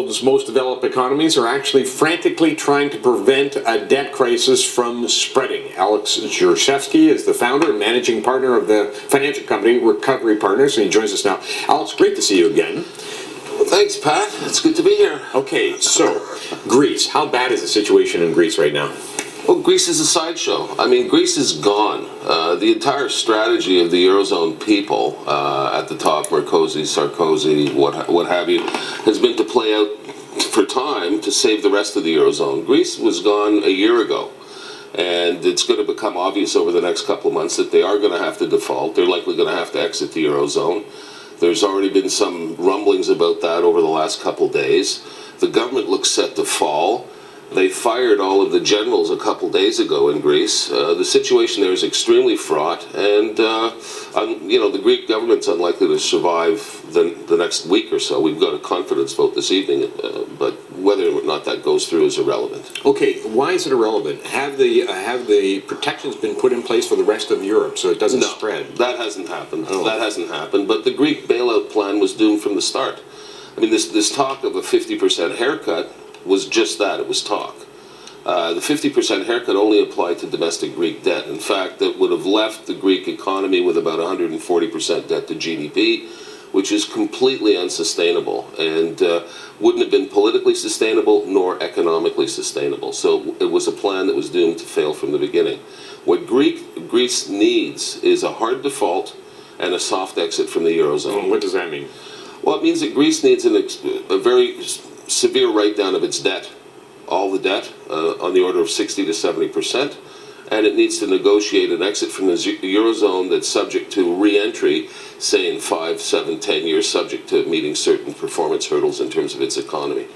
world's most developed economies are actually frantically trying to prevent a debt crisis from spreading. Alex Jurchevsky is the founder and managing partner of the financial company Recovery Partners, and he joins us now. Alex, great to see you again. Well, thanks, Pat. It's good to be here. Okay, so Greece. How bad is the situation in Greece right now? Well, Greece is a sideshow. I mean, Greece is gone. The entire strategy of the Eurozone people at the top, Merkozy, Sarkozy, what have you, has been to play out for time to save the rest of the Eurozone. Greece was gone a year ago. And it's going to become obvious over the next couple of months that they are going to have to default. They're likely going to have to exit the Eurozone. There's already been some rumblings about that over the last couple of days. The government looks set to fall. They fired all of the generals a couple days ago in Greece. The situation there is extremely fraught, and the Greek government's unlikely to survive the next week or so. We've got a confidence vote this evening, but whether or not that goes through is irrelevant. Okay, why is it irrelevant? Have the protections been put in place for the rest of Europe so it doesn't spread? That hasn't happened. Oh. That hasn't happened. But the Greek bailout plan was doomed from the start. I mean, this talk of a 50% haircut was just that. It was talk. The 50% haircut only applied to domestic Greek debt. In fact, that would have left the Greek economy with about 140% debt to GDP, which is completely unsustainable and wouldn't have been politically sustainable nor economically sustainable. So it was a plan that was doomed to fail from the beginning. What Greece needs is a hard default and a soft exit from the Eurozone. What does that mean? Well, it means that Greece needs a very severe write-down of its debt, all the debt, on the order of 60 to 70%, and it needs to negotiate an exit from the Eurozone that's subject to re-entry, say in 5, 7, 10 years, subject to meeting certain performance hurdles in terms of its economy.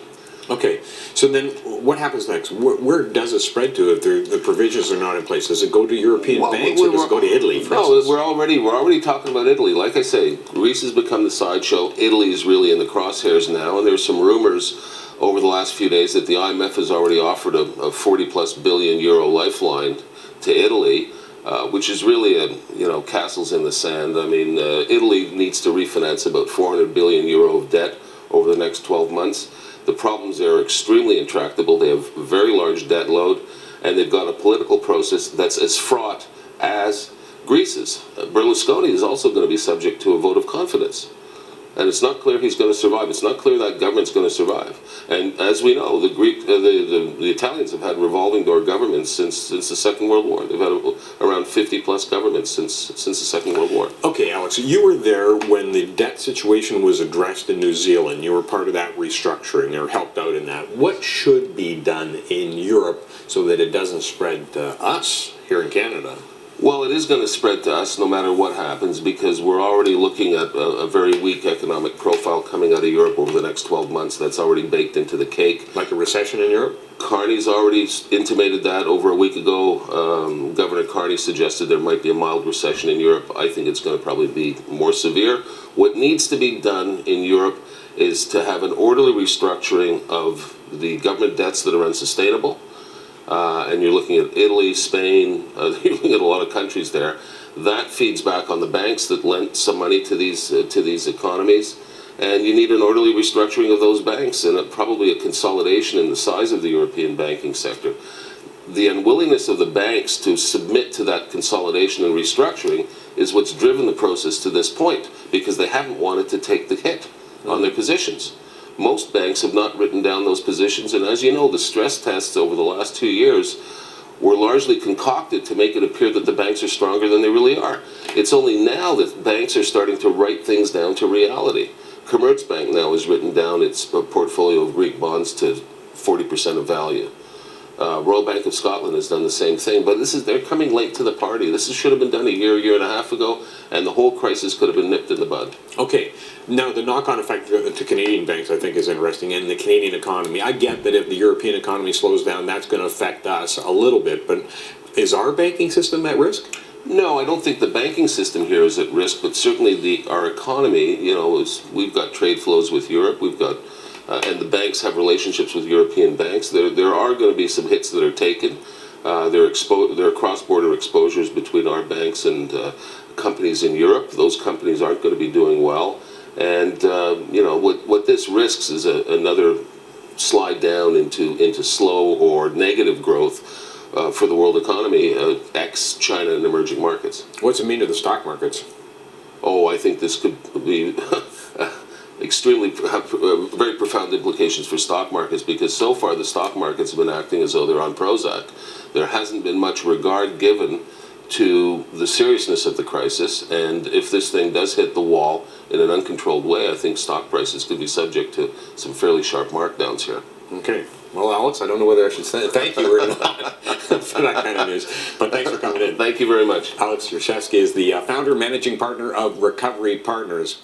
Okay, so then what happens next? Where does it spread to if the provisions are not in place? Does it go to European banks or does it go to Italy, for instance? We're already talking about Italy. Like I say, Greece has become the sideshow. Italy is really in the crosshairs now, and there's some rumors over the last few days that the IMF has already offered a 40-plus billion euro lifeline to Italy, which is really castles in the sand. I mean, Italy needs to refinance about 400 billion euro of debt over the next 12 months. The problems there are extremely intractable. They have a very large debt load, and they've got a political process that's as fraught as Greece's. Berlusconi is also going to be subject to a vote of confidence. And it's not clear he's going to survive. It's not clear that government's going to survive. And as we know, the Italians have had revolving door governments since the Second World War. They've had around 50-plus governments since the Second World War. Okay, Alex, you were there when the debt situation was addressed in New Zealand. You were part of that restructuring or helped out in that. What should be done in Europe so that it doesn't spread to us here in Canada? Well, it is going to spread to us no matter what happens because we're already looking at a very weak economic profile coming out of Europe over the next 12 months. That's already baked into the cake. Like a recession in Europe? Carney's already intimated that over a week ago. Governor Carney suggested there might be a mild recession in Europe. I think it's going to probably be more severe. What needs to be done in Europe is to have an orderly restructuring of the government debts that are unsustainable. And you're looking at Italy, Spain, you're looking at a lot of countries there. That feeds back on the banks that lent some money to these economies. And you need an orderly restructuring of those banks and probably a consolidation in the size of the European banking sector. The unwillingness of the banks to submit to that consolidation and restructuring is what's driven the process to this point because they haven't wanted to take the hit on their positions. Most banks have not written down those positions, and as you know, the stress tests over the last 2 years were largely concocted to make it appear that the banks are stronger than they really are. It's only now that banks are starting to write things down to reality. Commerzbank now has written down its portfolio of Greek bonds to 40% of value. Royal Bank of Scotland has done the same thing, but they're coming late to the party. This should have been done a year and a half ago, and the whole crisis could have been nipped in the bud. Okay, now the knock-on effect to Canadian banks I think is interesting, and the Canadian economy. I get that if the European economy slows down, that's going to affect us a little bit, but is our banking system at risk? No, I don't think the banking system here is at risk, but certainly our economy, we've got trade flows with Europe, we've got and the banks have relationships with European banks. There are going to be some hits that are taken. There are cross-border exposures between our banks and companies in Europe. Those companies aren't going to be doing well. And what this risks is another slide down into slow or negative growth for the world economy, ex China and emerging markets. What's it mean to the stock markets? Oh, I think this could be extremely have very profound implications for stock markets, because so far the stock markets have been acting as though they're on Prozac. There hasn't been much regard given to the seriousness of the crisis, and if this thing does hit the wall in an uncontrolled way, I think stock prices could be subject to some fairly sharp markdowns here. Okay. Well, Alex, I don't know whether I should say thank you or not for that kind of news, but thanks for coming in. Thank you very much. Alex Jarzewski is the founder, managing partner of Recovery Partners.